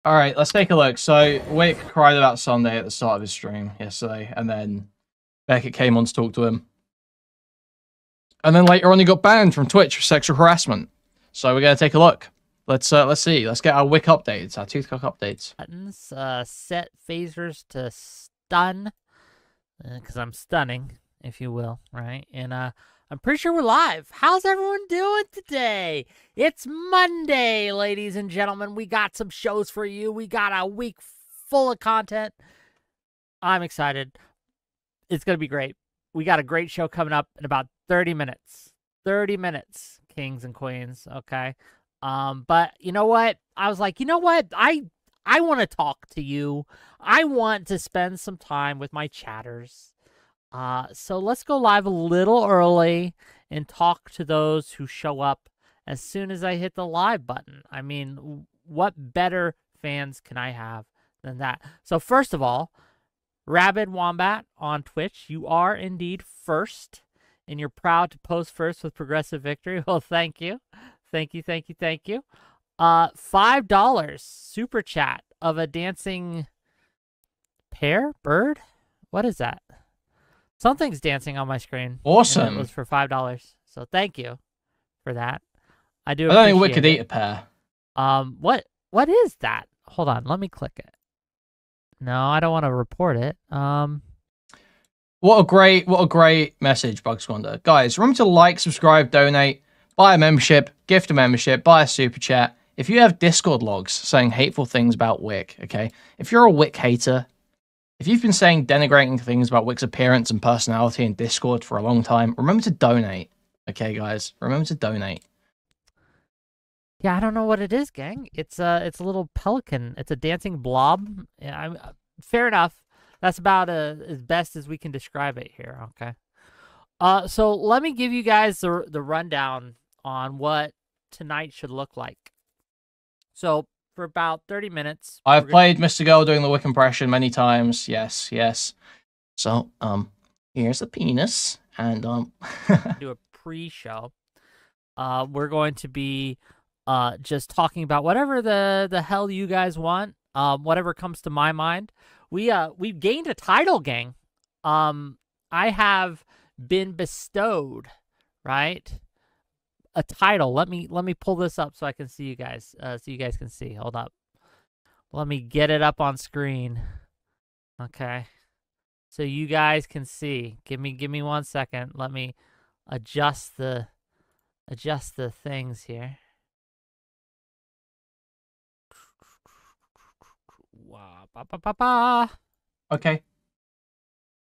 All right, let's take a look. So Wick cried about Sunday at the start of his stream yesterday, and then Beckett came on to talk to him. And then later on, he got banned from Twitch for sexual harassment. So we're gonna take a look. Let's see. Let's get our Wick updates, our toothcock updates. Buttons, set phasers to stun, because I'm stunning, if you will, right? And I'm pretty sure we're live. How's everyone doing today? It's Monday, ladies and gentlemen. We got some shows for you. We got a week full of content. I'm excited. It's gonna be great. We got a great show coming up in about 30 minutes. 30 minutes, kings and queens, okay? But you know what? I was like, you know what? I want to talk to you. I want to spend some time with my chatters. So let's go live a little early and talk to those who show up as soon as I hit the live button. I mean, what better fans can I have than that? So first of all, Rabid Wombat on Twitch, you are indeed first, and you're proud to post first with Progressive Victory. Well, thank you. Thank you, thank you, thank you. $5 super chat of a dancing bird? What is that? Something's dancing on my screen. Awesome. It was for $5. So thank you for that. I don't think Wick could eat a pear. What is that? Hold on, let me click it. No, I don't want to report it. What a great message, Bugs Wonder. Guys, remember to like, subscribe, donate, buy a membership, gift a membership, buy a super chat. If you have Discord logs saying hateful things about Wick, okay? If you're a Wick hater, if you've been saying denigrating things about Wick's appearance and personality in Discord for a long time, remember to donate. Okay, guys? Remember to donate. Yeah, I don't know what it is, gang. It's a little pelican. It's a dancing blob. Yeah, fair enough. That's about as best as we can describe it here. Okay. So let me give you guys the rundown on what tonight should look like. So for about 30 minutes, I've played Mr. Girl doing the Wick impression many times. Yes, yes. So here's the penis, and do a pre-show. We're going to be just talking about whatever the hell you guys want, whatever comes to my mind. We've gained a title, gang. I have been bestowed, right, a title. Let me pull this up so I can see you guys. So you guys can see. Hold up. Let me get it up on screen. Okay. So you guys can see. Give me 1 second. Let me adjust the things here. Okay.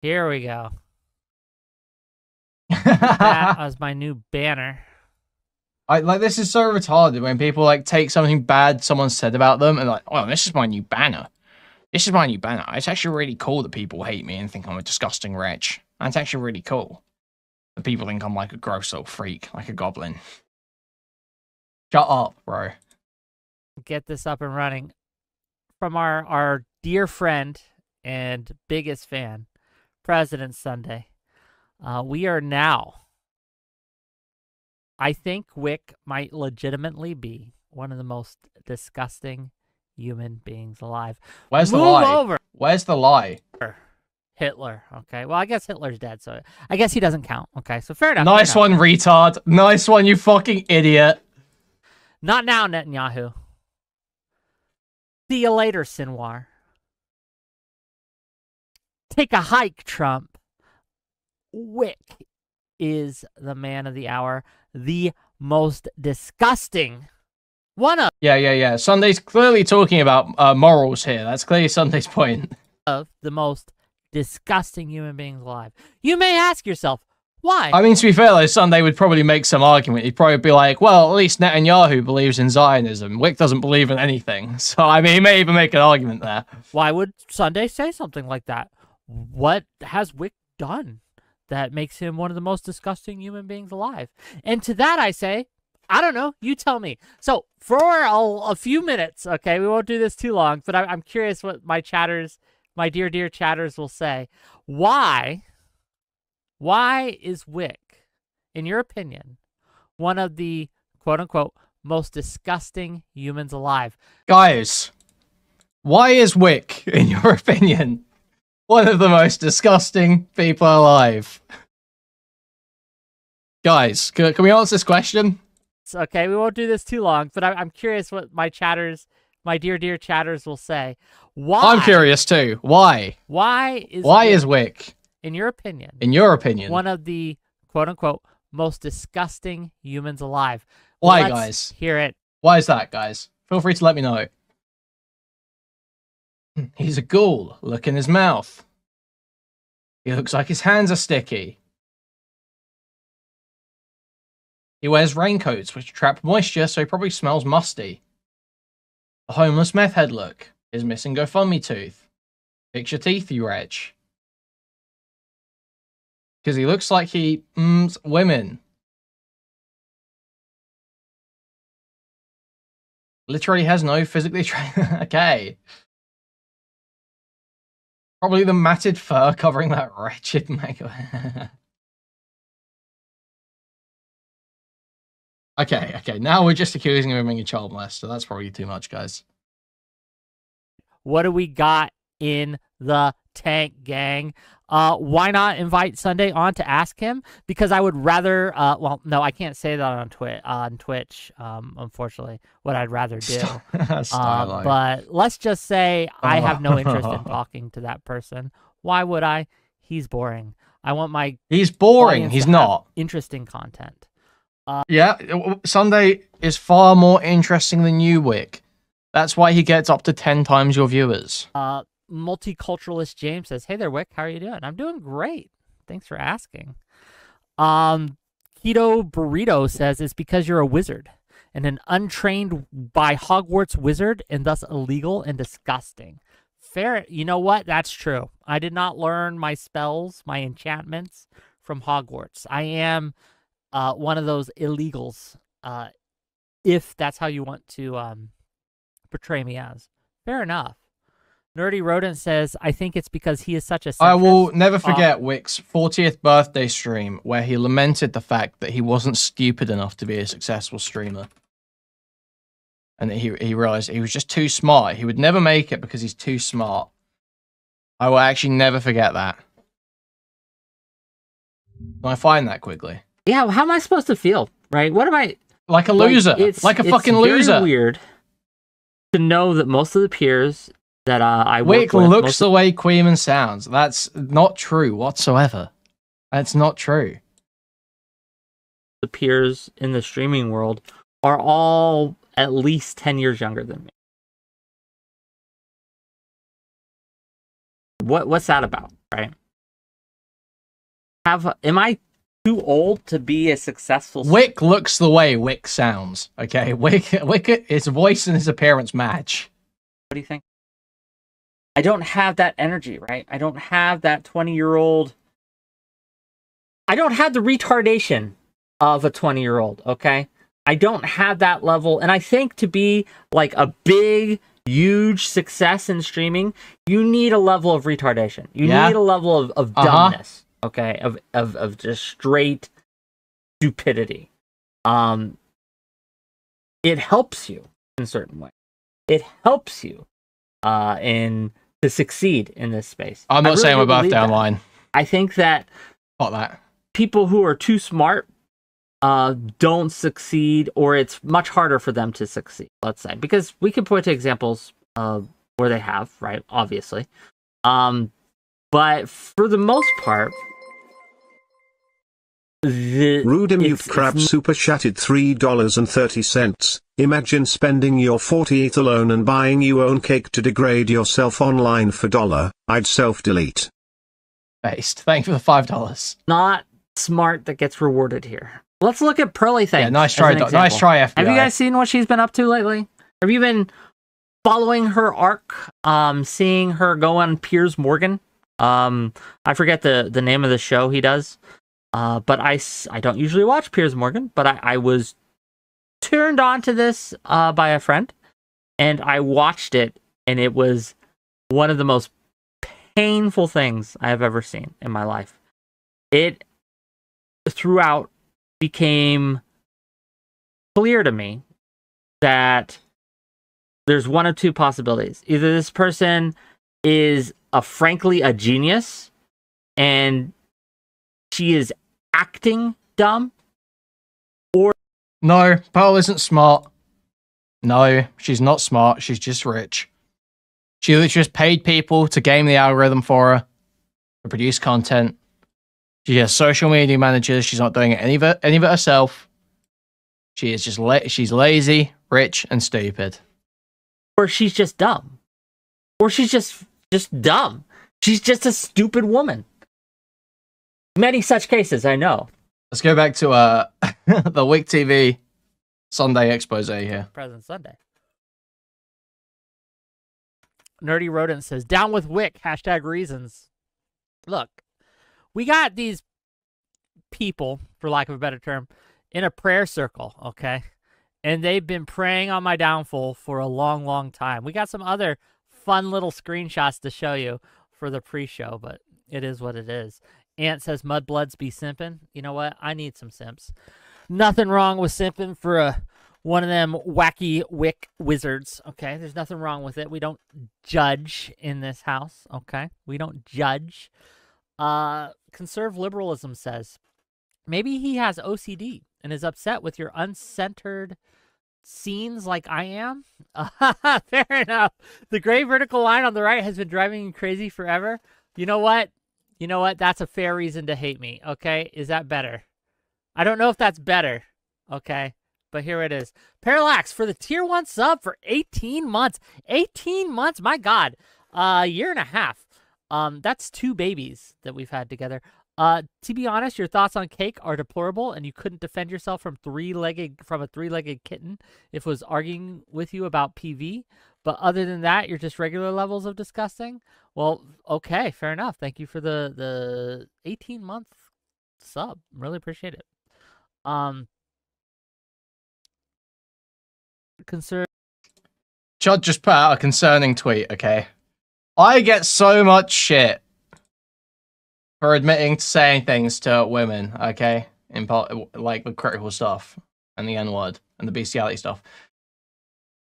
Here we go. That was my new banner. This is so retarded when people take something bad someone said about them and oh, this is my new banner. This is my new banner. It's actually really cool that people hate me and think I'm a disgusting wretch. That's actually really cool. That people think I'm like a gross little freak, like a goblin. Shut up, bro. Get this up and running. From our dear friend and biggest fan, President Sunday. We are now, I think Wick might legitimately be one of the most disgusting human beings alive. Where's the lie? Where's the lie? Hitler. Okay. Well, I guess Hitler's dead, so I guess he doesn't count. Okay. So fair enough. Nice one, retard. Nice one, you fucking idiot. Not now, Netanyahu. See you later, Sinwar. Take a hike, Trump. Wick is the man of the hour. The most disgusting one of... Yeah. Sunday's clearly talking about morals here. That's clearly Sunday's point. Of the most disgusting human beings alive. You may ask yourself, why? I mean, to be fair, though, Sunday would probably make some argument. He'd probably be like, well, at least Netanyahu believes in Zionism. Wick doesn't believe in anything. So, I mean, he may even make an argument there. Why would Sunday say something like that? What has Wick done that makes him one of the most disgusting human beings alive? And to that I say, I don't know. You tell me. So, for a few minutes, okay, we won't do this too long, but I'm curious what my chatters, my dear chatters will say. Why is Wick, in your opinion, one of the quote-unquote most disgusting humans alive? Guys, Why is Wick, in your opinion, one of the most disgusting people alive? Guys, can we answer this question? It's okay, we won't do this too long, but I'm curious what my dear chatters will say. Why? I'm curious too. Why? Why is Wick, in your opinion, one of the quote-unquote most disgusting humans alive? Why, Let's guys? hear it. Why is that, guys? Feel free to let me know. He's a ghoul. Look in his mouth. He looks like his hands are sticky. He wears raincoats which trap moisture, so he probably smells musty. The homeless meth head look. His missing GoFundMe tooth. Picture teeth, you wretch. Because he looks like he women. Literally has no physically okay. Probably the matted fur covering that wretched mega. Okay. Now we're just accusing him of being a child molester. That's probably too much, guys. What do we got in the tank, gang? Why not invite Sunday on to ask him? Because I would rather. Well, no, I can't say that on Twitch. Unfortunately, what I'd rather do. But let's just say I have no interest in talking to that person. Why would I? He's boring. I want my. He's boring. He's not interesting content. Yeah, Sunday is far more interesting than you, Wick. That's why he gets up to 10 times your viewers. Multiculturalist James says, "Hey there, Wick. How are you doing?" I'm doing great. Thanks for asking. Keto Burrito says, "It's because you're a wizard and an untrained by Hogwarts wizard and thus illegal and disgusting." Fair. You know what? That's true. I did not learn my spells, my enchantments from Hogwarts. I am one of those illegals, if that's how you want to portray me as. Fair enough. Nerdy Rodent says, "I think it's because he is such a centrist." I will never forget Wick's 40th birthday stream where he lamented the fact that he wasn't stupid enough to be a successful streamer. And that he realized he was just too smart. He would never make it because he's too smart. I will actually never forget that. Can I find that quickly? Yeah, how am I supposed to feel, right? What am I... Like a loser. Like a fucking loser. It's weird to know that most of the peers that I work Wick with... looks the way Kuihman sounds. That's not true whatsoever. That's not true. The peers in the streaming world are all at least 10 years younger than me. What's that about, right? Am I too old to be a successful... Wick looks the way Wick sounds, okay? Wick, his voice and his appearance match. What do you think? I don't have that energy, right? I don't have that 20-year-old... I don't have the retardation of a 20-year-old, okay? I don't have that level. And I think to be like a big, huge success in streaming, you need a level of retardation. You need a level of dumbness. Okay, of just straight stupidity. It helps you in a certain way. It helps you to succeed in this space. I'm not saying we're both down line. I think that people who are too smart don't succeed, or it's much harder for them to succeed, let's say. Because we can point to examples where they have, right? Obviously. But for the most part... Rudimute Crab super chatted $3.30. Imagine spending your 40th alone and buying you own cake to degrade yourself online for $1. I'd self-delete. Based. Thank you for the $5. Not smart that gets rewarded here. Let's look at Pearly Things. Yeah, nice try, nice try, FBI. Have you guys seen what she's been up to lately? Have you been following her arc? Seeing her go on Piers Morgan? I forget the name of the show he does. But I don't usually watch Piers Morgan, but I was turned on to this by a friend, and I watched it, and it was one of the most painful things I have ever seen in my life. It, throughout, became clear to me that there's one of two possibilities. Either this person is frankly a genius and she is acting dumb, or no, Pearl isn't smart. No, she's not smart. She's just rich. She just paid people to game the algorithm for her, to produce content. She has social media managers. She's not doing any of it herself. She is just she's lazy, rich, and stupid. Or she's just dumb. Or she's just dumb. She's just a stupid woman. Many such cases, I know. Let's go back to the WhickTV Sunday expose here. Present Sunday. Nerdy Rodent says, down with Wick, #reasons. Look, we got these people, for lack of a better term, in a prayer circle, okay? And they've been praying on my downfall for a long, long time. We got some other fun little screenshots to show you for the pre-show, but it is what it is. Ant says, Mudbloods be simping. You know what? I need some simps. Nothing wrong with simping for one of them wacky Wick wizards, okay? There's nothing wrong with it. We don't judge in this house, okay? We don't judge. Conserve liberalism says, maybe he has OCD and is upset with your uncentered scenes like I am. Fair enough. The gray vertical line on the right has been driving you crazy forever. You know what? You know what? That's a fair reason to hate me, okay? Is that better? I don't know if that's better, okay? But here it is. Parallax for the tier 1 sub for 18 months. 18 months, my God. A year and a half. That's 2 babies that we've had together. To be honest, your thoughts on Cake are deplorable, and you couldn't defend yourself from a 3-legged kitten if it was arguing with you about PV. But other than that, you're just regular levels of disgusting. Well, okay, fair enough. Thank you for the 18-month sub. Really appreciate it. Chud just put out a concerning tweet, okay? I get so much shit for admitting to saying things to women, okay? In part, like the critical stuff and the N-word and the bestiality stuff.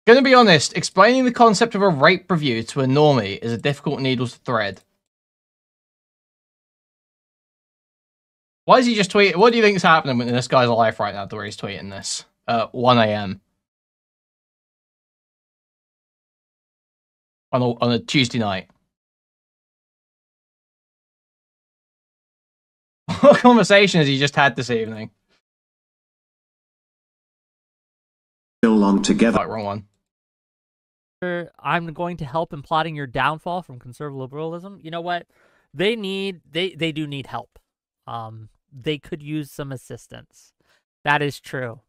Gonna be honest, explaining the concept of a rape review to a normie is a difficult needle to thread. Why is he just tweeting? What do you think is happening in this guy's life right now to where he's tweeting this? 1 a.m. On a Tuesday night. What conversation has he just had this evening? Still on together. Wrong one. I'm going to help in plotting your downfall from conservative liberalism. You know what? They do need help. They could use some assistance. That is true.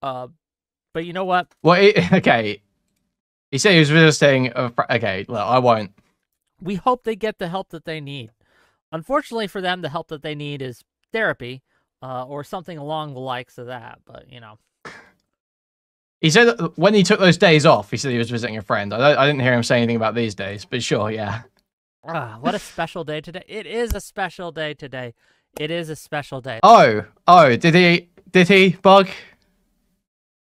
But you know what? Well, okay. He said he was visiting. Okay, look, I won't. We hope they get the help that they need. Unfortunately for them, the help that they need is therapy or something along the likes of that. But, you know. He said that when he took those days off, he said he was visiting a friend. I didn't hear him say anything about these days, but sure, yeah. What a special day today. It is a special day today. It is a special day. Oh, did he, Bug?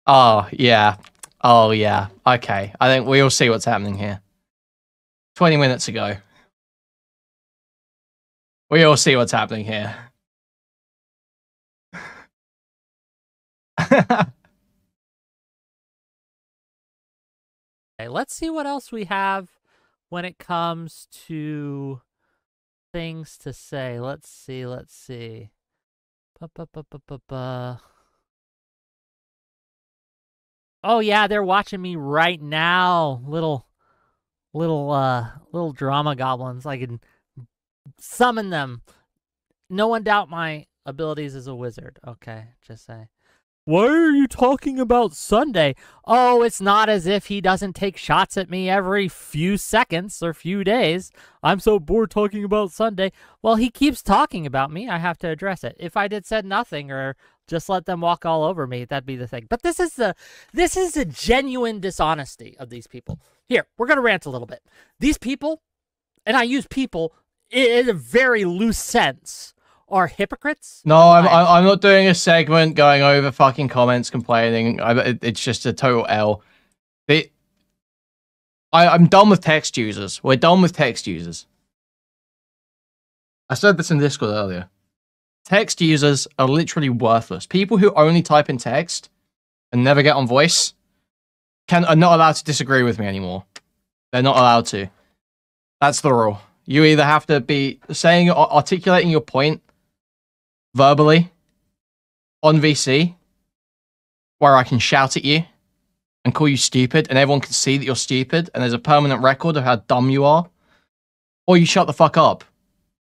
Oh, yeah. Oh, yeah. Okay. I think we all see what's happening here. 20 minutes ago. We all see what's happening here. Okay, let's see what else we have when it comes to things to say. Let's see. Oh yeah, they're watching me right now. Little drama goblins. I can summon them. No one doubt my abilities as a wizard. Okay, just say. Why are you talking about Sunday? Oh, it's not as if he doesn't take shots at me every few seconds or few days. I'm so bored talking about Sunday. Well, he keeps talking about me. I have to address it. If I said nothing or just let them walk all over me, that'd be the thing. But this is the genuine dishonesty of these people. Here, we're going to rant a little bit. These people, and I use people in a very loose sense, are hypocrites. No, I'm not doing a segment going over fucking comments complaining. It's just a total L. I'm done with text users. We're done with text users. I said this in Discord earlier. Text users are literally worthless. People who only type in text and never get on voice are not allowed to disagree with me anymore. They're not allowed to. That's the rule. You either have to be saying, articulating your point verbally on VC, where I can shout at you and call you stupid, and everyone can see that you're stupid, and there's a permanent record of how dumb you are, or you shut the fuck up,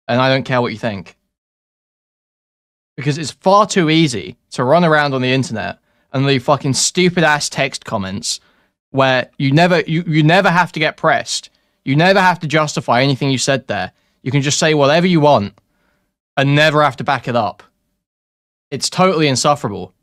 and I don't care what you think. Because it's far too easy to run around on the internet and leave fucking stupid-ass text comments where you never have to get pressed. You never have to justify anything you said there. You can just say whatever you want and never have to back it up. It's totally insufferable.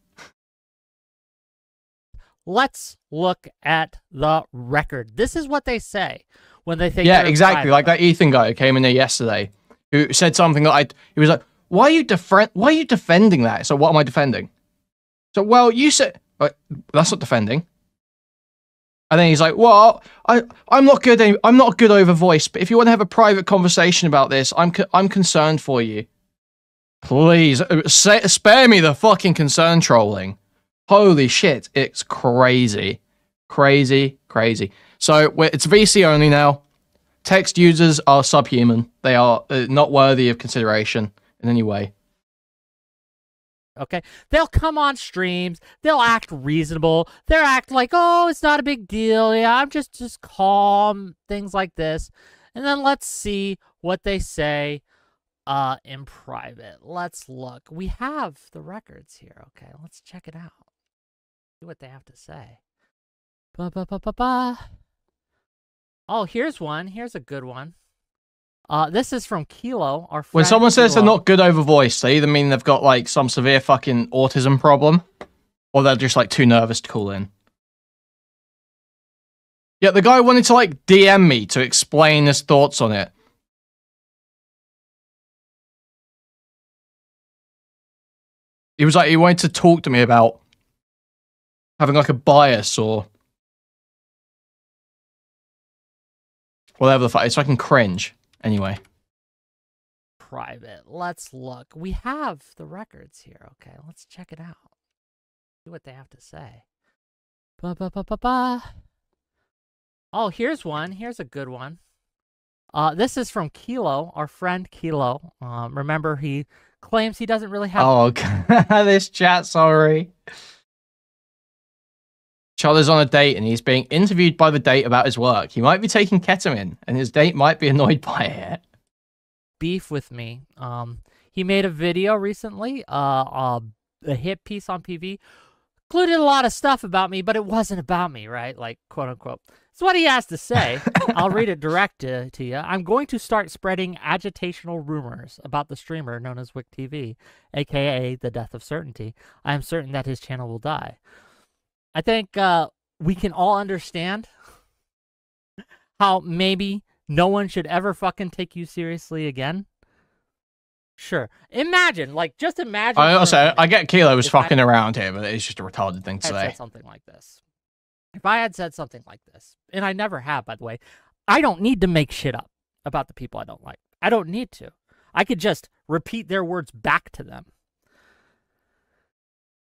Let's look at the record. This is what they say when they think. Yeah, exactly. Like that Ethan guy who came in there yesterday, who said something that he was like, "Why are you defending that?" So what am I defending? So well, you said that's not defending. And then he's like, "Well, I'm not good. I'm not good over voice. But if you want to have a private conversation about this, I'm concerned for you. Please spare me the fucking concern trolling." Holy shit, it's crazy. Crazy, crazy. So it's VC only now. Text users are subhuman. They are not worthy of consideration in any way. Okay, they'll come on streams. They'll act reasonable. They'll act like, oh, it's not a big deal. Yeah, I'm just calm. Things like this. And then let's see what they say in private. Let's look. We have the records here. Okay, let's check it out. See what they have to say. Oh, here's one. Here's a good one. This is from Kilo, our friend. When someone says Kilo. they're not good over voice, they either mean they've got like some severe fucking autism problem, or they're just like too nervous to call in. Yeah, the guy wanted to like DM me to explain his thoughts on it. He was like, he wanted to talk to me about having like a bias or whatever the fuck. It's fucking cringe. Anyway. Private. Let's look. We have the records here. Okay, let's check it out. See what they have to say. Oh, here's one. Here's a good one. This is from Kilo, our friend Kilo. Remember, he claims he doesn't really have... Oh, this chat, sorry. Charlie's on a date and he's being interviewed by the date about his work. He might be taking ketamine and his date might be annoyed by it. Beef with me. He made a video recently, a hit piece on PV, included a lot of stuff about me, but it wasn't about me, right? Like, quote unquote. It's what he has to say. I'll read it direct to you. I'm going to start spreading agitational rumors about the streamer known as WhickTV, aka the death of certainty. I am certain that his channel will die. I think we can all understand how maybe no one should ever fucking take you seriously again. Sure. Imagine, like, just imagine. I get Kilo was fucking around here, but it's just a retarded thing to say. Said something like this. If I had said something like this, and I never have, by the way, I don't need to make shit up about the people I don't like. I don't need to. I could just repeat their words back to them.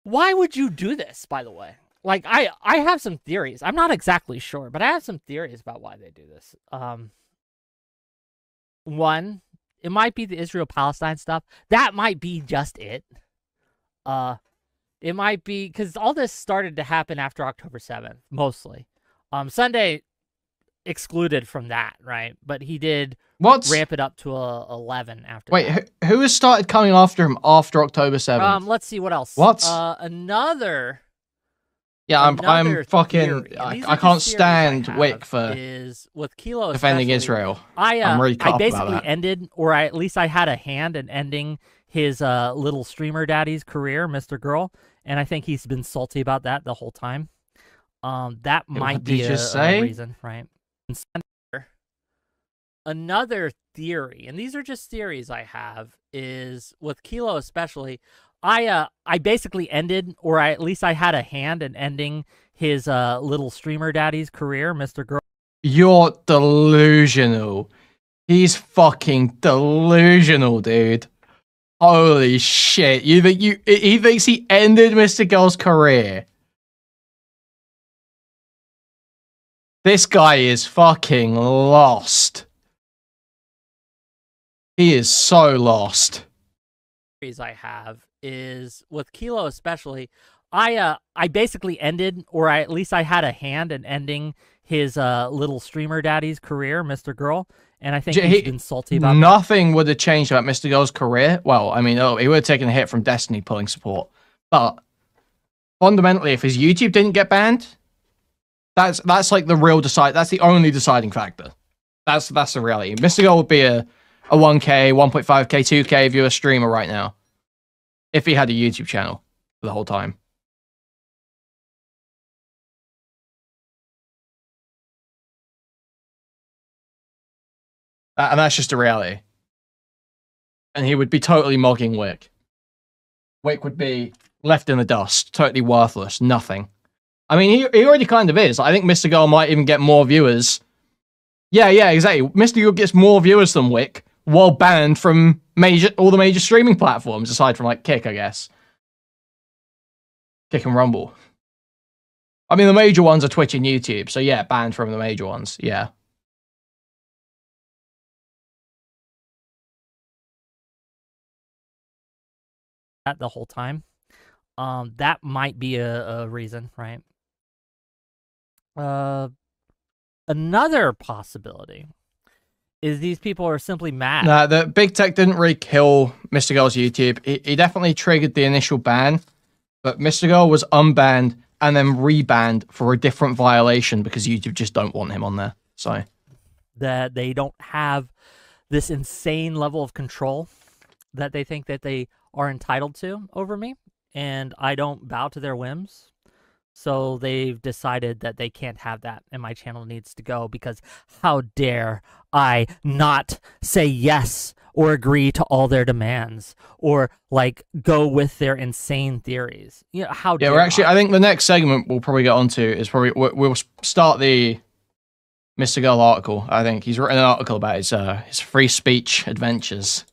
Why would you do this, by the way? Like, I have some theories. I'm not exactly sure, but I have some theories about why they do this. One, it might be the Israel-Palestine stuff. That might be just it. It might be, because all this started to happen after October 7th, mostly. Sunday excluded from that, right? But he did ramp it up to 11 after that. Wait, who has started coming after him after October 7th? Let's see, what else? What? Another... Yeah, I'm fucking... I can't stand Wick for is with Kilo defending Israel. I'm really I basically about that. ended, or at least I had a hand in ending his little streamer daddy's career, Mr. Girl, and I think he's been salty about that the whole time. That might be a reason, right? Another theory, and these are just theories I have, is with Kilo especially... I basically ended, or at least I had a hand in ending his little streamer daddy's career, Mr. Girl. You're delusional. He's fucking delusional, dude. Holy shit. You think he thinks he ended Mr. Girl's career? This guy is fucking lost. He is so lost. I have is with Kilo especially. I basically ended, or at least I had a hand in ending his little streamer daddy's career, Mr. Girl, and I think he's been salty about nothing would have changed about Mr. Girl's career. Well, I mean, he would have taken a hit from Destiny pulling support, but fundamentally, if his YouTube didn't get banned, that's like the real that's the only deciding factor. That's the reality. Mr. Girl would be a 1K, 1.5K, 2K viewer streamer right now if he had a YouTube channel for the whole time. And that's just a reality. And he would be totally mogging Wick. Wick would be left in the dust, totally worthless, nothing. I mean, he already kind of is. I think Mr. Girl might even get more viewers. Yeah, exactly. Mr. Girl gets more viewers than Wick, while banned from all the major streaming platforms, aside from like Kick, I guess. Kick and Rumble. I mean, the major ones are Twitch and YouTube, so yeah, banned from the major ones, yeah. The whole time. That might be a reason, right? Another possibility is these people are simply mad. Nah, the big tech didn't really kill Mr. Girl's YouTube. He definitely triggered the initial ban, but Mr. Girl was unbanned and then rebanned for a different violation because YouTube just don't want him on there. So that they don't have this insane level of control that they think that they are entitled to over me, and I don't bow to their whims. So they've decided that they can't have that, and my channel needs to go because how dare I not say yes or agree to all their demands or like go with their insane theories. You know, how dare I think the next segment we'll probably get onto is probably we'll start the Mr. Girl article. I think he's written an article about his free speech adventures.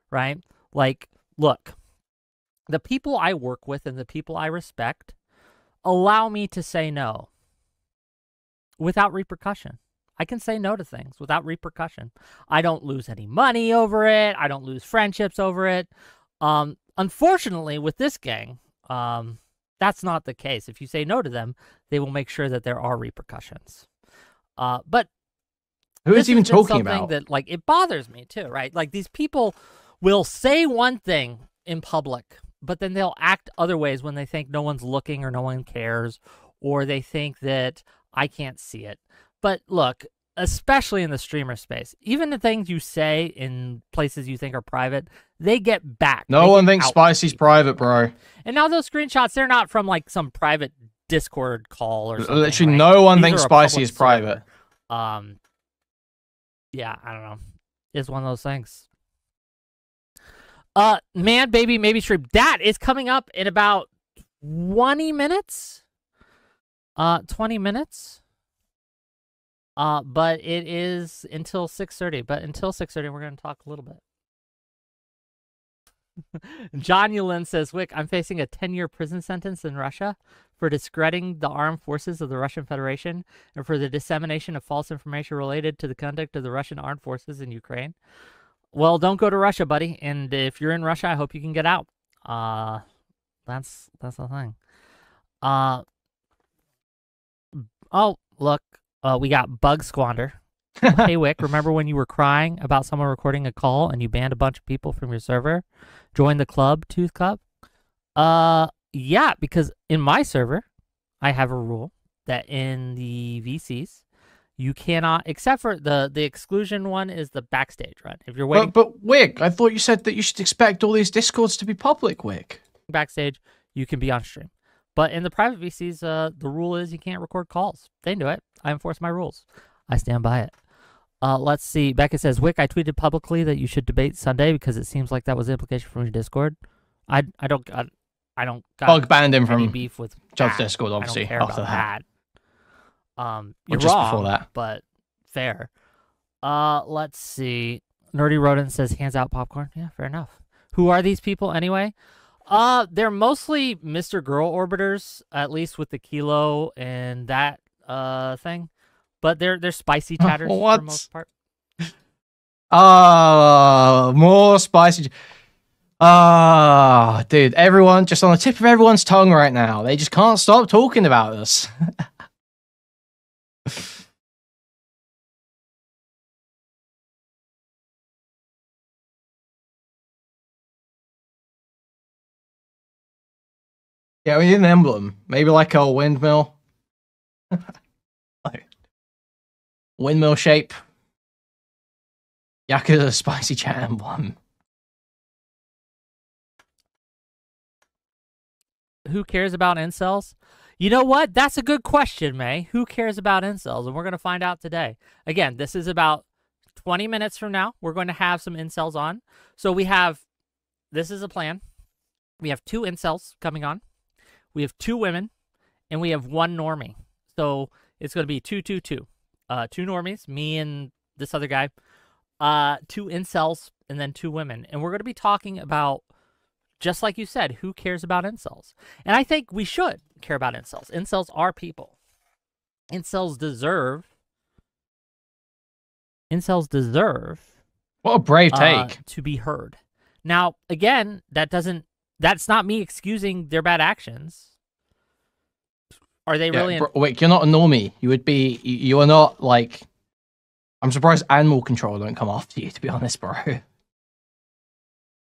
Right? Like, look, the people I work with and the people I respect allow me to say no without repercussion. I can say no to things without repercussion. I don't lose any money over it. I don't lose friendships over it. Unfortunately, with this gang, that's not the case. If you say no to them, they will make sure that there are repercussions. But who is even talking about that? Like, it bothers me too, right? Like, these people will say one thing in public, but then they'll act other ways when they think no one's looking or no one cares, or they think that I can't see it. But look, especially in the streamer space, even the things you say in places you think are private, they get back. No one thinks Spicy's private, bro. And now those screenshots, they're not from like some private Discord call or something. Literally, right? no one thinks Spicy is private. Yeah, I don't know. It's one of those things. Man, baby, maybe stream. That is coming up in about 20 minutes. 20 minutes. But it is until 6:30. But until 6:30, we're going to talk a little bit. John Yulin says, Wick, I'm facing a 10-year prison sentence in Russia for discrediting the armed forces of the Russian Federation and for the dissemination of false information related to the conduct of the Russian armed forces in Ukraine. Well, don't go to Russia, buddy. And if you're in Russia, I hope you can get out. That's the thing. Oh, look. We got Bug Squander. Hey, Wick, remember when you were crying about someone recording a call and you banned a bunch of people from your server? Join the club, Tooth Cup? Yeah, because in my server, I have a rule that in the VCs, you cannot, except for the exclusion one is the backstage run. If you're waiting, but Wick, I thought you said that you should expect all these Discords to be public, Wick. Backstage, you can be on stream. But in the private VCs, the rule is you can't record calls. They do it. I enforce my rules. I stand by it. Let's see. Beckett says, Wick, I tweeted publicly that you should debate Sunday because it seems like that was the implication from your Discord. I don't got Bug banned him from beef with John's Discord, obviously. I don't care about that. You're just wrong, before that. but fair. Let's see. Nerdy Rodent says hands out popcorn. Yeah, fair enough. Who are these people anyway? They're mostly Mr. Girl Orbiters, at least with the kilo and that thing. But they're spicy chatters for the most part. More spicy. Dude, everyone just on the tip of everyone's tongue right now. They just can't stop talking about us. Yeah, we need an emblem. Maybe like a windmill. Like, windmill shape. Yakuza spicy chat emblem. Who cares about incels? You know what? That's a good question, May. Who cares about incels? And we're going to find out today. Again, this is about 20 minutes from now. We're going to have some incels on. So this is a plan. We have 2 incels coming on. We have 2 women, and we have 1 normie. So it's going to be 2, 2, 2. 2 normies, me and this other guy. 2 incels, and then 2 women. And we're going to be talking about, just like you said, who cares about incels? And I think we should care about incels. Incels are people. Incels deserve. What a brave take. To be heard. Now, again, that's not me excusing their bad actions. Are they really? Wait, you're not a normie. You are not like. I'm surprised animal control don't come after you, to be honest, bro.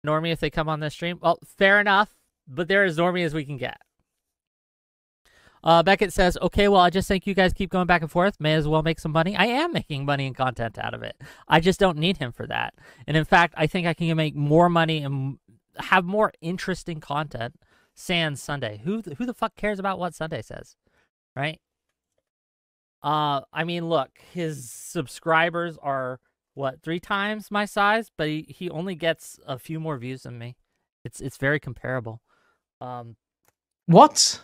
Normie if they come on this stream? Well, fair enough, but they're as normie as we can get. Beckett says, okay, well, I just think you guys keep going back and forth. May as well make some money. I am making money and content out of it. I just don't need him for that. And in fact, I think I can make more money and have more interesting content sans Sunday. Who the fuck cares about what Sunday says? Right? I mean, look, his subscribers are, what, 3 times my size? But he only gets a few more views than me. It's very comparable. What?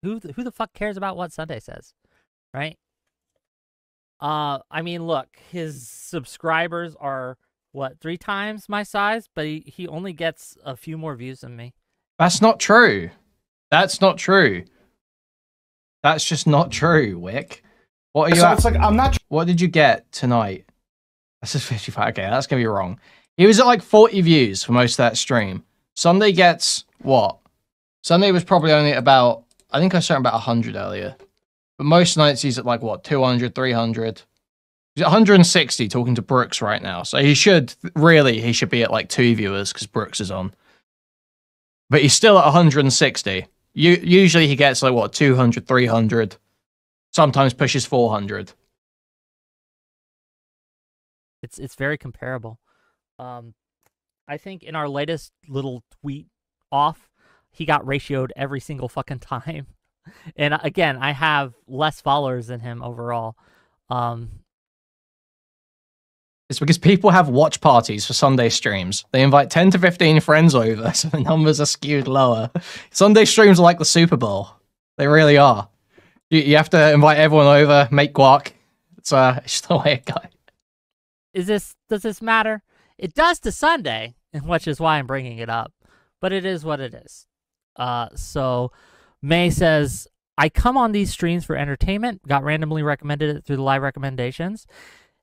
Who the fuck cares about what Sunday says? Right? I mean, look, his subscribers are, what, 3 times my size? But he only gets a few more views than me. That's not true. That's not true. That's just not true, Wick. What are you? It's like I'm not. What did you get tonight? That's just 55. Okay, that's gonna be wrong. He was at like 40 views for most of that stream. Sunday gets what? Sunday was probably only about. I think I saw him about 100 earlier. But most nights he's at like what? 200, 300. He's at 160 talking to Brooks right now. So he should be at like 2 viewers because Brooks is on. But he's still at 160. Usually he gets like what, 200, 300, sometimes pushes 400. It's very comparable. I think in our latest little tweet off, he got ratioed every single fucking time. And again, I have less followers than him overall. It's because people have watch parties for Sunday streams. They invite 10 to 15 friends over, so the numbers are skewed lower. Sunday streams are like the Super Bowl. They really are. You have to invite everyone over, make guac. It's just the way it goes. Does this matter? It does to Sunday, which is why I'm bringing it up. But it is what it is. So May says, I come on these streams for entertainment. Got randomly recommended it through the live recommendations.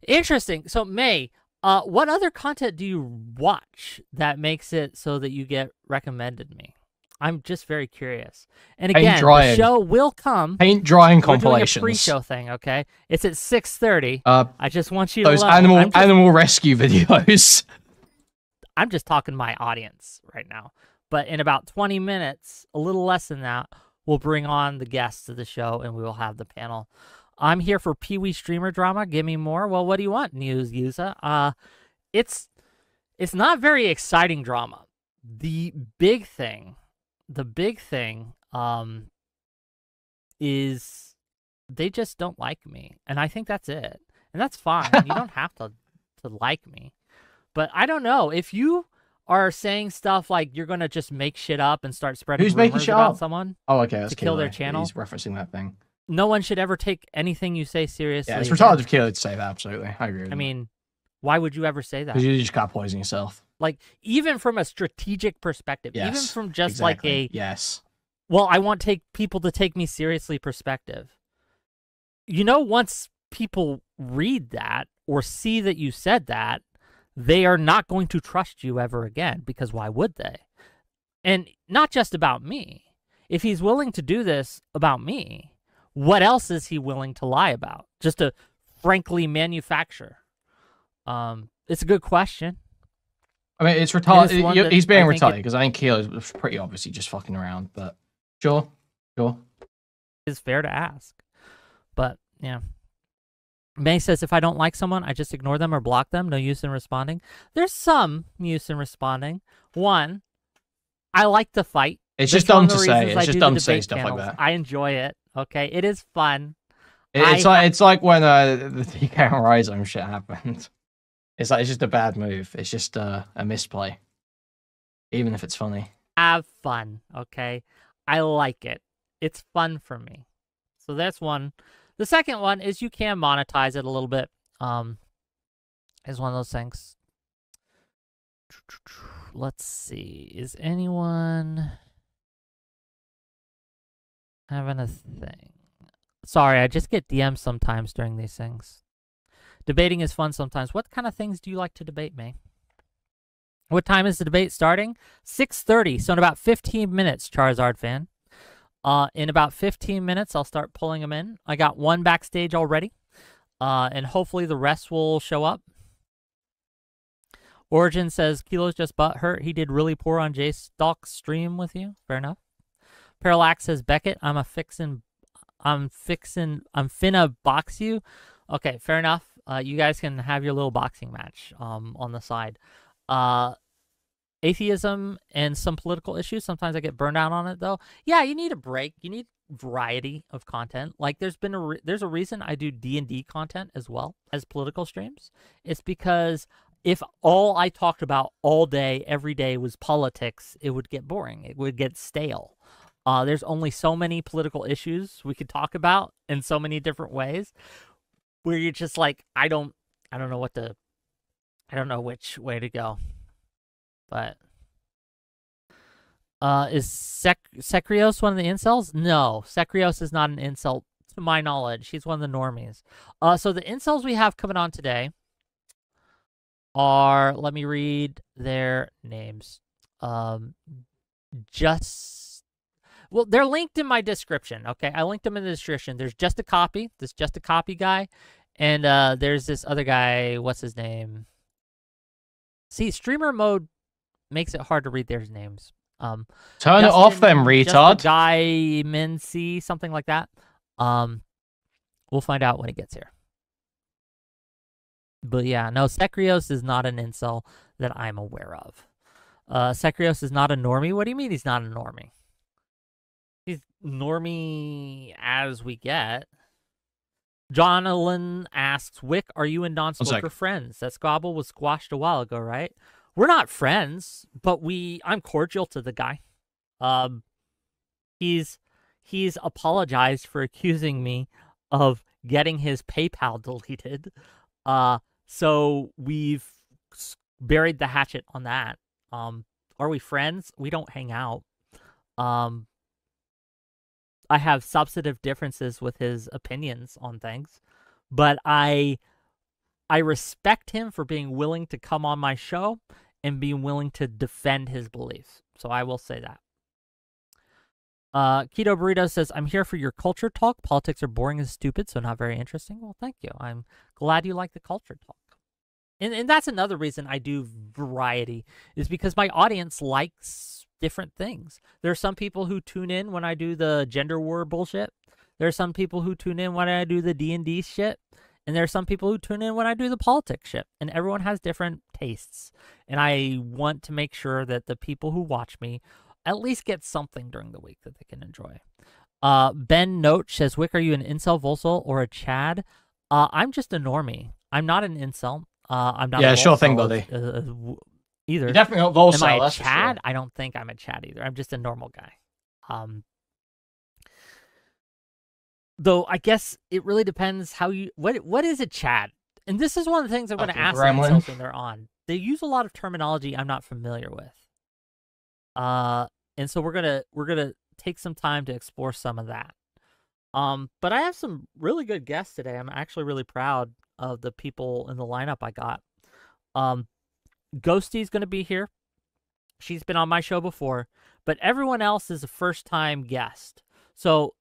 Interesting. So, May, what other content do you watch that makes it so that you get recommended me? I'm just very curious. And again, the show will come. Paint drying We're compilations. Doing a pre-show thing, okay? It's at 6:30. I just want you to know. Those animal rescue videos. I'm just talking to my audience right now. But in about 20 minutes, a little less than that, we'll bring on the guests of the show and we will have the panel. I'm here for Pee-wee streamer drama. Give me more. Well, what do you want, News Yusa? It's not very exciting drama. The big thing is they just don't like me, and I think that's it. And that's fine. You don't have to like me. But I don't know if you are saying stuff like you're gonna just make shit up and start spreading Who's making rumors shit about up? someone Oh, okay, that's to kill their Kilo. channel. He's referencing that thing. No one should ever take anything you say seriously. Yeah, it's retarded of Kilo to say that. Absolutely, I agree. With I you. mean, why would you ever say that? Because you just can't poison yourself. Like, even from a strategic perspective, Yes, even from just exactly. like a yes. Well, I want people to take me seriously perspective. You know, once people read that or see that you said that, they are not going to trust you ever again, because why would they? And not just about me. If he's willing to do this about me, what else is he willing to lie about? Just to frankly manufacture? It's a good question. I mean, it's retarded. He's being retarded because I think Kilo's pretty obviously just fucking around. But sure. It's fair to ask. But, yeah. May says, if I don't like someone, I just ignore them or block them. No use in responding. There's some use in responding. One, I like to fight. It's just dumb to say. It's just dumb to say stuff like that. I enjoy it. Okay, it is fun. It's like when the DK and Rhizome shit happened. It's just a bad move. It's just a misplay, even if it's funny. Have fun, okay? I like it. It's fun for me. So that's one. The second one is you can monetize it a little bit. Is one of those things. Let's see. Is anyone having a thing? Sorry, I just get DMs sometimes during these things. Debating is fun sometimes. What kind of things do you like to debate, May? What time is the debate starting? 6:30, so in about 15 minutes, Charizard fan. In about 15 minutes, I'll start pulling them in. I got one backstage already, and hopefully the rest will show up. Origin says, Kilo's just butt hurt. He did really poor on J-Stalk's stream with you. Fair enough. Parallax says, Beckett, I'm finna box you. Okay, fair enough. You guys can have your little boxing match on the side. Atheism and some political issues. Sometimes I get burned out on it, though. Yeah, you need a break. You need variety of content. Like, there's a reason I do D&D content as well as political streams. It's because if all I talked about all day, every day was politics, it would get boring. It would get stale. There's only so many political issues we could talk about in so many different ways, where you're just like, I don't know which way to go. But is Sekrios one of the incels? No, Sekrios is not an incel to my knowledge. He's one of the normies. So the incels we have coming on today are, let me read their names. Well, they're linked in my description. Okay, I linked them in the description. There's Just a Copy, this Just a Copy guy, and there's this other guy. What's his name? See, streamer mode makes it hard to read their names. Turn it off, then, retard. Guy Mincy, something like that. We'll find out when it gets here. But yeah, no, Sekrios is not an incel that I'm aware of. Sekrios is not a normie. What do you mean he's not a normie? He's normie as we get. Jonathan asks, Wick, are you and Don Smoker friends? That squabble was squashed a while ago, right? We're not friends, but I'm cordial to the guy. He's apologized for accusing me of getting his PayPal deleted. So we've buried the hatchet on that. Are we friends? We don't hang out. I have substantive differences with his opinions on things, but I respect him for being willing to come on my show and being willing to defend his beliefs. So I will say that. Keto Burrito says, I'm here for your culture talk. Politics are boring and stupid, so not very interesting. Well, thank you. I'm glad you like the culture talk. And that's another reason I do variety, is because my audience likes different things. There are some people who tune in when I do the gender war bullshit. There are some people who tune in when I do the D&D shit. And there are some people who tune in when I do the politics shit. And everyone has different tastes. And I want to make sure that the people who watch me at least get something during the week that they can enjoy. Ben Note says, Wick, are you an incel, Volsol, or a Chad? I'm just a normie. I'm not an incel. I'm not. Yeah, a sure thing, buddy. either. You're definitely not Am Volcel, I a that's for Chad? sure. I don't think I'm a Chad either. I'm just a normal guy. Though I guess it really depends how you what is a Chad? And this is one of the things I'm going to ask the gremlin. incels when they're on. They use a lot of terminology I'm not familiar with. And so we're gonna take some time to explore some of that. But I have some really good guests today. I'm actually really proud of the people in the lineup I got. Ghosty's going to be here. She's been on my show before, but everyone else is a first-time guest. So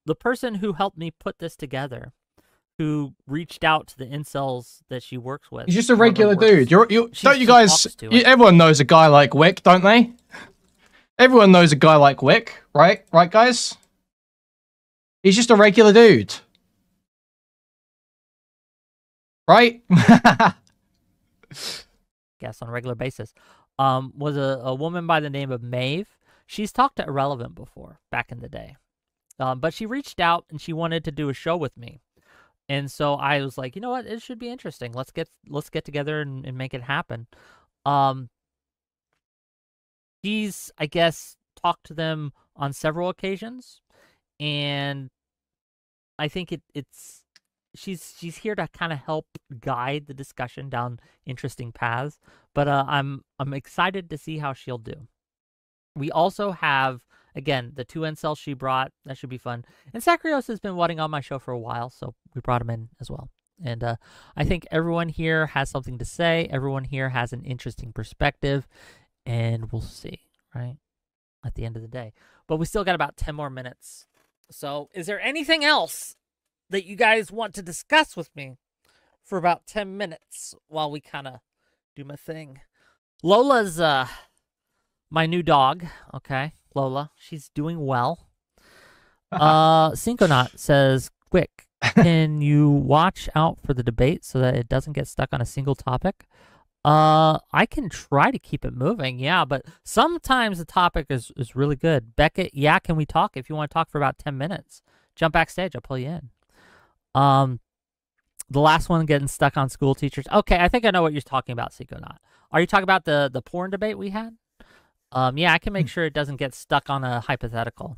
the person who helped me put this together, who reached out to the incels that she works with. He's just a regular dude. Don't you guys? Everyone knows a guy like Wick, don't they? Everyone knows a guy like Wick, right? Right, guys? He's just a regular dude. Right? Guess on a regular basis. Was a woman by the name of Maeve. She's talked to Irrelevant before, back in the day. But she reached out and she wanted to do a show with me. And so I was like, you know what? It should be interesting. Let's get together and make it happen. He's, I guess, talked to them on several occasions, and I think she's here to kind of help guide the discussion down interesting paths. But I'm excited to see how she'll do. We also have, again, the 2 incels she brought. That should be fun. And Sacrios has been wanting on my show for a while, so we brought him in as well. And I think everyone here has something to say. Everyone here has an interesting perspective. And we'll see, right, at the end of the day. But we still got about 10 more minutes. So is there anything else that you guys want to discuss with me for about 10 minutes while we kind of do my thing? Lola's my new dog, okay? Lola, she's doing well. Synconaut says, quick, can you watch out for the debate so that it doesn't get stuck on a single topic? I can try to keep it moving, yeah, but sometimes the topic is really good. Beckett, yeah, can we talk? If you want to talk for about 10 minutes, jump backstage, I'll pull you in. The last one, getting stuck on school teachers. Okay, I think I know what you're talking about, Synconaut. Are you talking about the porn debate we had? Yeah, I can make sure it doesn't get stuck on a hypothetical.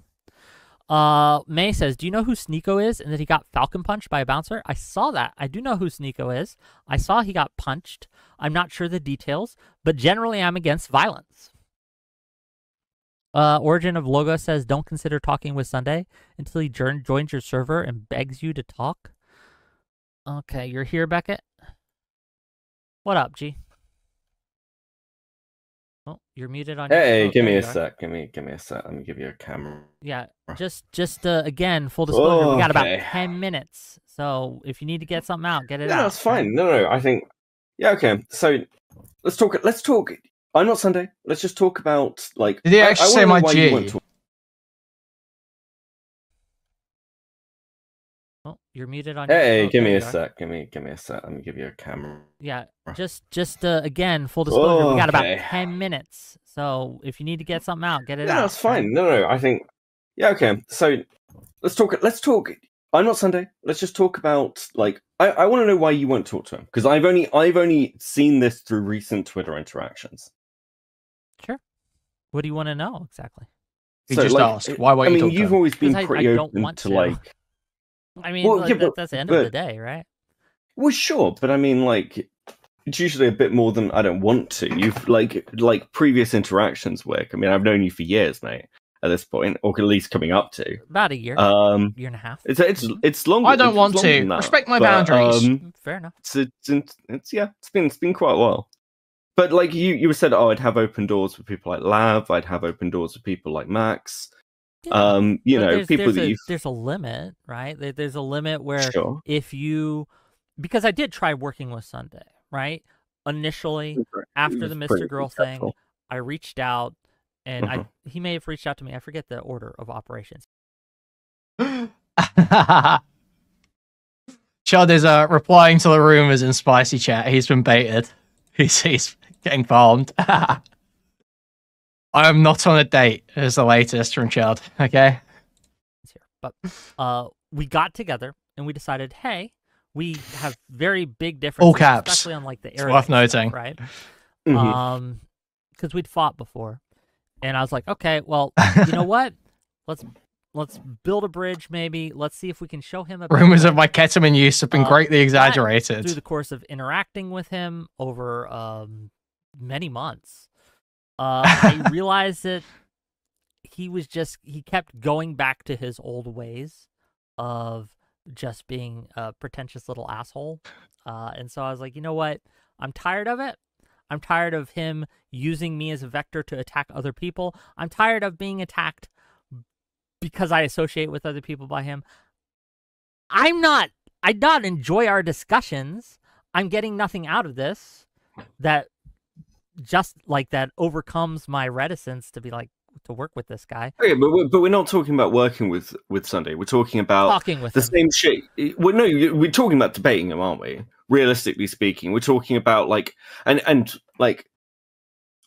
May says, do you know who Sneeko is and that he got falcon punched by a bouncer? I saw that. I do know who Sneeko is. I saw he got punched. I'm not sure the details, but generally I'm against violence. Origin of Logo says, don't consider talking with Sunday until he joins your server and begs you to talk. Okay, you're here, Beckett? What up, G? Oh, you're muted on. Hey, give me a sec. Give me a sec. Let me give you a camera. Yeah, just again, full disclosure, we got about 10 minutes. So if you need to get something out, get it out. No, that's fine. No, I think, yeah, okay. So let's talk. I'm not Sunday. Let's just talk about, like, did he actually say my G? Oh, you're muted on. Hey, give me a sec. Give me a sec. Let me give you a camera. Yeah, just again, full disclosure, we got about 10 minutes. So if you need to get something out, get it out. No, that's fine. No, I think, yeah, okay. So let's talk. I'm not Sunday. Let's just talk about, like, I want to know why you won't talk to him, because I've only seen this through recent Twitter interactions. Sure. What do you want to know exactly? You just asked. Why won't you talk to him? You've always been pretty I open want to, like. I mean, well, like, that's the end of the day, right? Well, sure, but I mean, like, it's usually a bit more than I don't want to. You've, like previous interactions, Wick. I mean, I've known you for years, mate, at this point, or at least coming up to. About a year. Year and a half. It's longer. I don't want to. Respect my boundaries. Fair enough. It's been quite a while. But, like, you said, I'd have open doors with people like Lav, I'd have open doors with people like Max. Yeah, people that there's a limit, right? There's a limit where sure. if you, because I did try working with Sunday, right? Initially, after the Mr. Girl thing, I reached out, and he may have reached out to me. I forget the order of operations. Chud is replying to the rumors in Spicy Chat. He's been baited. He's getting farmed. I am not on a date, is the latest from Chud, okay? But we got together and we decided, hey, we have very big differences. All caps. Especially on, like, the it's worth noting. Stuff, right? because we'd fought before, and I was like, okay, well, you know what? Let's build a bridge, maybe. Let's see if we can show him a Rumors of my ketamine use have been greatly exaggerated. Through the course of interacting with him over many months, I realized that he kept going back to his old ways of just being a pretentious little asshole. And so I was like, you know what? I'm tired of it. I'm tired of him using me as a vector to attack other people. I'm tired of being attacked because I associate with other people by him. I not enjoy our discussions. I'm getting nothing out of this that overcomes my reticence to be like, to work with this guy. Okay, but we're not talking about working with Sunday. We're talking about talking with the him. Same shit. Well, no, we're talking about debating him, aren't we? Realistically speaking, we're talking about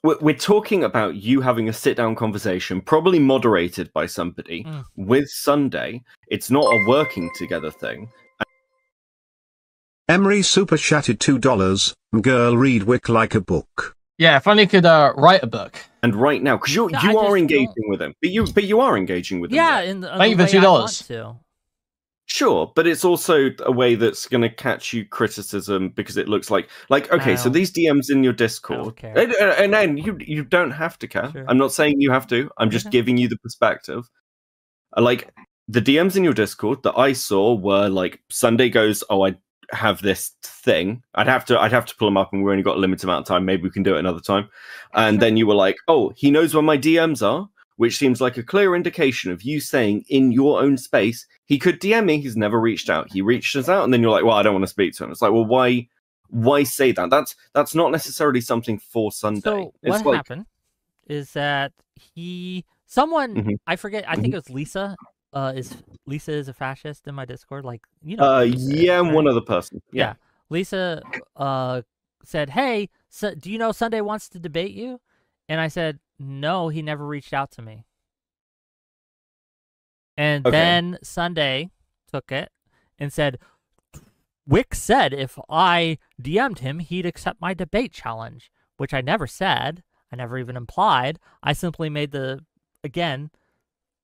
we're talking about you having a sit-down conversation, probably moderated by somebody, with Sunday. It's not a working together thing. Emery super chatted $2. Girl, read Wick like a book. Yeah, if only you could write a book. And right now, because you are engaging with him, but you are engaging with him. Yeah, thank you for $2. Sure, but it's also a way that's going to catch you criticism because it looks like okay, so these DMs in your Discord, and then you don't have to care. Sure. I'm not saying you have to. I'm just giving you the perspective. Like the DMs in your Discord that I saw were like Sunday goes, oh, I have this thing. I'd have to pull them up, and we've only got a limited amount of time. Maybe we can do it another time. And then you were like, oh, he knows where my DMs are, which seems like a clear indication of you saying in your own space, he could DM me. He's never reached out. He reached us out, and then you're like, well, I don't want to speak to him. It's like, well, why say that? That's not necessarily something for Sunday. So what happened is that I forget. I think it was Lisa. Lisa is a fascist in my Discord? Like, you know. Yeah, and one other person. Yeah. Lisa said, hey, so, do you know Sunday wants to debate you? And I said, no, he never reached out to me. And then Sunday took it and said, Wick said if I DM'd him, he'd accept my debate challenge, which I never said. I never even implied. I simply made the, again,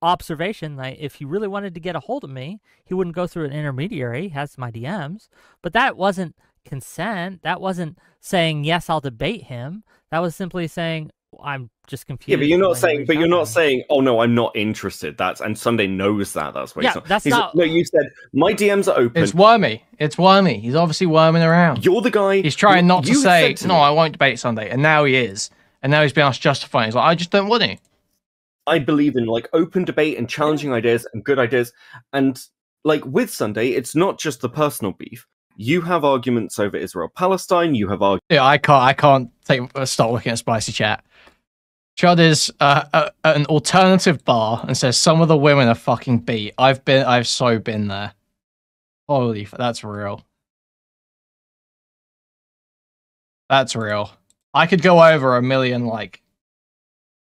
observation that if he really wanted to get a hold of me, he wouldn't go through an intermediary. He has my DMs. But that wasn't consent. That wasn't saying, yes, I'll debate him. That was simply saying, I'm just confused. Yeah, but you're not saying, oh no, I'm not interested. And Sunday knows that. That's why. Yeah, that's not. No, you said my DMs are open. It's wormy. He's obviously worming around. You're the guy. He's trying not to say, no, I won't debate Sunday, and now he is. And now he's being asked to justify. He's like, I just don't want to. I believe in like open debate and challenging ideas and good ideas. And like with Sunday, it's not just the personal beef. You have arguments over Israel-Palestine. You have arguments. Yeah, I can't stop looking at Spicy Chat. Chud is an alternative bar and says some of the women are fucking beat. I've so been there. Holy, that's real. That's real. I could go over a million like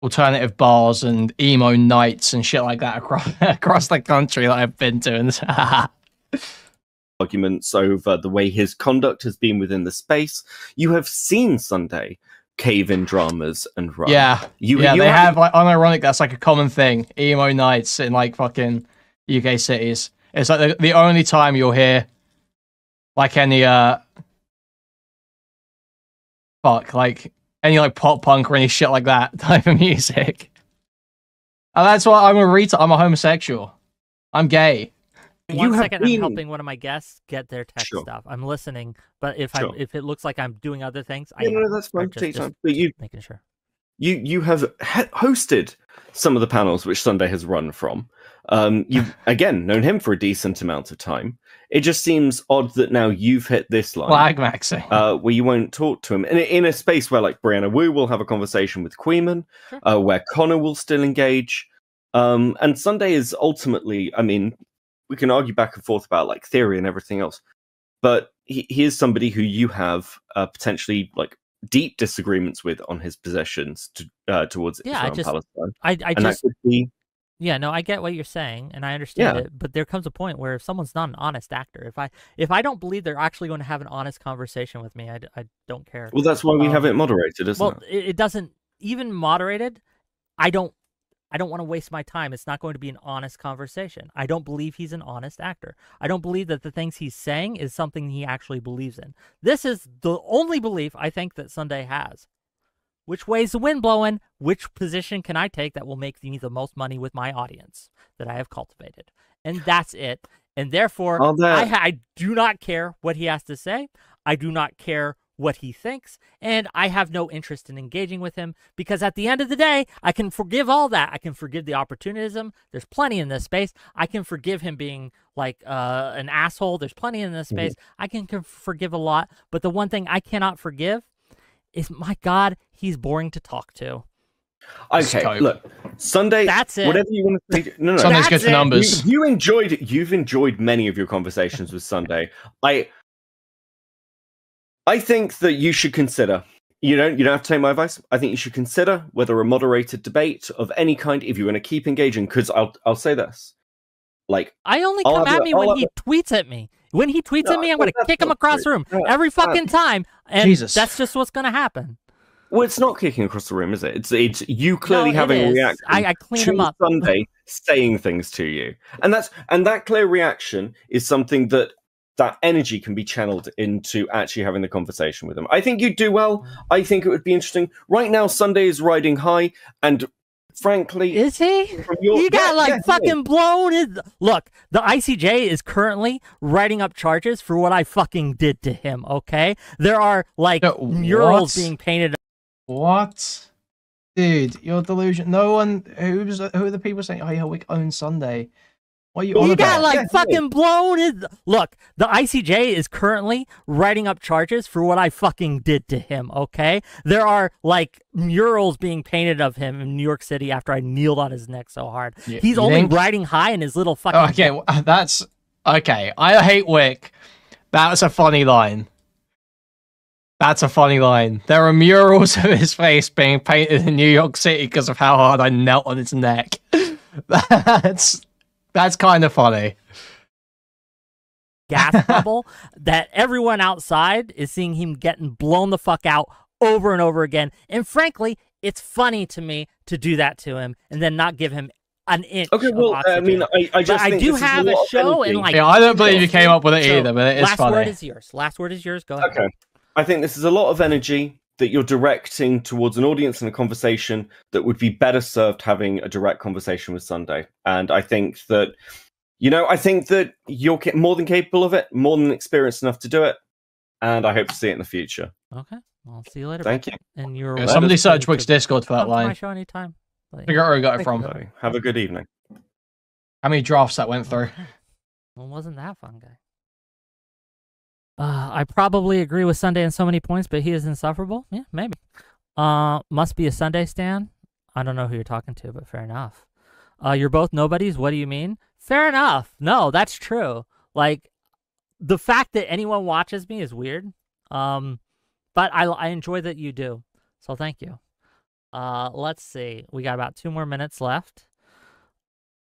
alternative bars and emo nights and shit like that across the country that I've been to. And arguments over the way his conduct has been within the space. You have seen Sunday cave in dramas and run. Yeah, they have like unironic. That's like a common thing. Emo nights in like fucking UK cities. It's like the only time you'll hear like any any like pop punk or any shit like that type of music. And that's why I'm a homosexual. I'm gay. One second, I'm helping one of my guests get their tech stuff. I'm listening, but if it looks like I'm doing other things, that's fine. Take time. But making sure. You have hosted some of the panels which Sunday has run from. You've again known him for a decent amount of time. It just seems odd that now you've hit this line, flag maxing, where you won't talk to him in a space where like Brianna Wu will have a conversation with Kuihman, where Connor will still engage, and Sunday is ultimately, I mean, we can argue back and forth about like theory and everything else, but he is somebody who you have potentially like deep disagreements with on his positions towards Israel and Palestine. That could be. Yeah, no, I get what you're saying, and I understand it, but there comes a point where if someone's not an honest actor, if I don't believe they're actually going to have an honest conversation with me, I don't care. Well, that's why we have it moderated, isn't it? Well, it doesn't even moderated, I don't want to waste my time. It's not going to be an honest conversation. I don't believe he's an honest actor. I don't believe that the things he's saying is something he actually believes in. This is the only belief I think that Sunday has. Which way's the wind blowing? Which position can I take that will make me the most money with my audience that I have cultivated? And that's it. And therefore, I do not care what he has to say. I do not care what he thinks. And I have no interest in engaging with him because at the end of the day, I can forgive all that. I can forgive the opportunism. There's plenty in this space. I can forgive him being like an asshole. There's plenty in this space. I can forgive a lot. But the one thing I cannot forgive is, my God, he's boring to talk to. Okay, look, Sunday. That's it. Whatever you want to say. No. Sunday's good for numbers. You've enjoyed many of your conversations with Sunday. I think that you should consider. You don't have to take my advice. I think you should consider whether a moderated debate of any kind, if you want to keep engaging. Because I'll say this, like, I only come at me when he tweets at me. When he tweets at me, I'm going to kick him across the room every fucking time. And that's just what's going to happen. Well, it's not kicking across the room, is it? It's you clearly having a reaction. I clean him up. Sunday saying things to you, and that clear reaction is something that energy can be channeled into actually having the conversation with him. I think you'd do well. I think it would be interesting. Right now, Sunday is riding high, and frankly, is he? He got fucking blown. Look, the ICJ is currently writing up charges for what I fucking did to him. Okay, there are murals being painted. What? Dude, you're delusional. No one. Who are the people saying, "Oh yeah, we own Sunday"? What are you on about? He got fucking blown. Look, the ICJ is currently writing up charges for what I fucking did to him. Okay, there are murals being painted of him in New York City after I kneeled on his neck so hard. He's only riding high in his little fucking. Okay, that's okay. I hate Wick. That's a funny line. That's a funny line. There are murals of his face being painted in New York City because of how hard I knelt on his neck. That's kind of funny. Gas bubble that everyone outside is seeing him getting blown the fuck out over and over again. And frankly, it's funny to me to do that to him and then not give him an inch. Okay, well, I mean, I just think I do have a show and I don't believe you came up with it either, but it is funny. Last word is yours. Last word is yours. Go ahead. Okay. I think this is a lot of energy that you're directing towards an audience and a conversation that would be better served having a direct conversation with Sunday. And I think that, you're more than capable of it, more than experienced enough to do it. And I hope to see it in the future. Okay. I'll see you later. Thank you. And you're somebody search Wick's Discord for that line. My show anytime. Figure out where he got it from. Have a good evening. How many drafts that went through? Well, wasn't that fun, guy? I probably agree with Sunday on so many points, but he is insufferable. Yeah, maybe. Must be a Sunday stan. I don't know who you're talking to, but fair enough. You're both nobodies. What do you mean? Fair enough. No, that's true. The fact that anyone watches me is weird. But I enjoy that you do. So thank you. Let's see. We got about 2 more minutes left.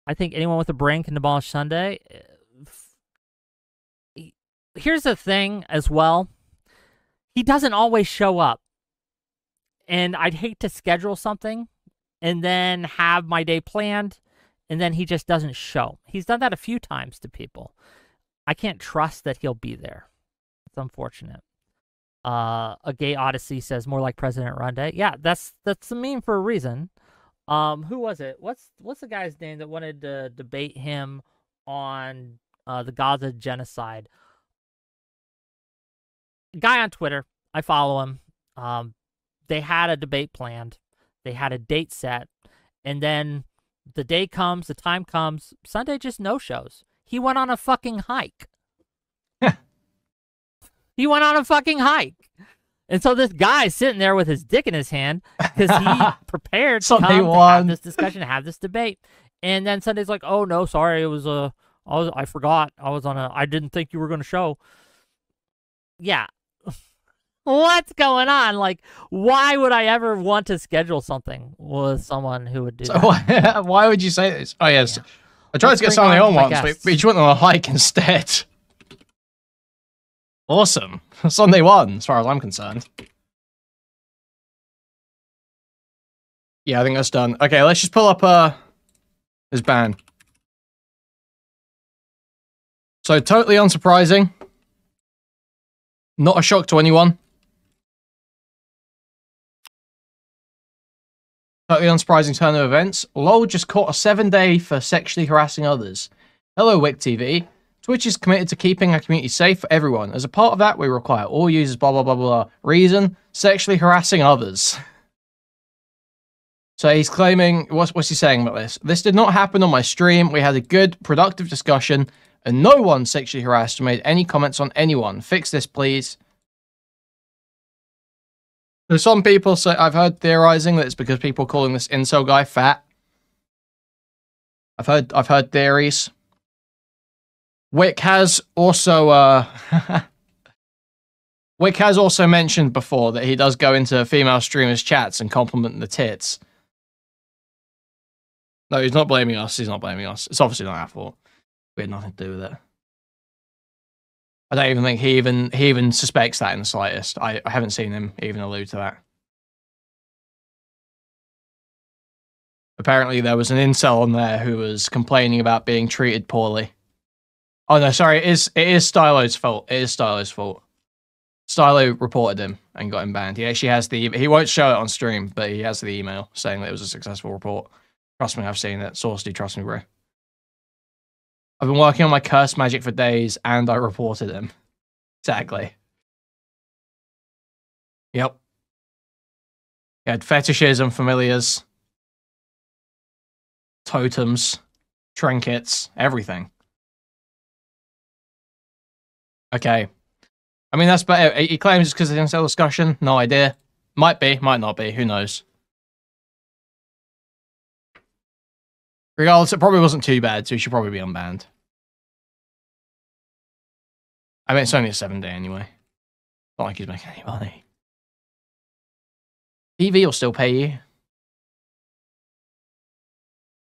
I think anyone with a brain can demolish Sunday. Here's the thing as well. He doesn't always show up. And I'd hate to schedule something and then have my day planned and then he just doesn't show. He's done that a few times to people. I can't trust that he'll be there. It's unfortunate. A Gay Odyssey says more like President Runde. Yeah, that's a meme for a reason. Who was it? What's the guy's name that wanted to debate him on the Gaza genocide? Guy on Twitter. I follow him. They had a debate planned. They had a date set. And then the day comes, the time comes, Sunday just no-shows. He went on a fucking hike. He went on a fucking hike. And so this guy's sitting there with his dick in his hand because he prepared to come to have this discussion, to have this debate. And then Sunday's like, oh, no, sorry. It was I forgot. I didn't think you were going to show. Yeah. What's going on? Why would I ever want to schedule something with someone who would do that? Why would you say this? Oh, yes. Yeah. I tried to get something on once, but you went on a hike instead. Awesome. Sunday won, as far as I'm concerned. Yeah, I think that's done. Okay, let's just pull up his ban. So totally unsurprising. Not a shock to anyone. Totally unsurprising turn of events. LOL just caught a 7-day for sexually harassing others. Hello, WhickTV. Twitch is committed to keeping our community safe for everyone. As a part of that, we require all users blah blah blah blah. Reason: sexually harassing others. So he's claiming, what's he saying about this? This did not happen on my stream. We had a good, productive discussion, and no one sexually harassed or made any comments on anyone. Fix this, please. There's some people say, I've heard theorizing that it's because people calling this incel guy fat. I've heard theories. Wick has also Wick has also mentioned before that he does go into female streamers' chats and compliment the tits. No, he's not blaming us. He's not blaming us. It's obviously not our fault. We had nothing to do with it. I don't even think he even suspects that in the slightest. I haven't seen him even allude to that. Apparently there was an incel on there who was complaining about being treated poorly. Oh no, sorry, it is Stylo's fault. It is Stylo's fault. Stylo reported him and got him banned. He actually has he won't show it on stream, but he has the email saying that it was a successful report. Trust me, I've seen it. Source, do trust me, bro. I've been working on my curse magic for days, and I reported him. Exactly. Yep. He had fetishes and familiars. Totems. Trinkets. Everything. Okay. I mean, that's better. He claims it's because of the incel discussion. No idea. Might be, might not be. Who knows? Regardless, it probably wasn't too bad, so he should probably be unbanned. I mean, it's only a 7-day anyway. Not like he's making any money. TV will still pay you.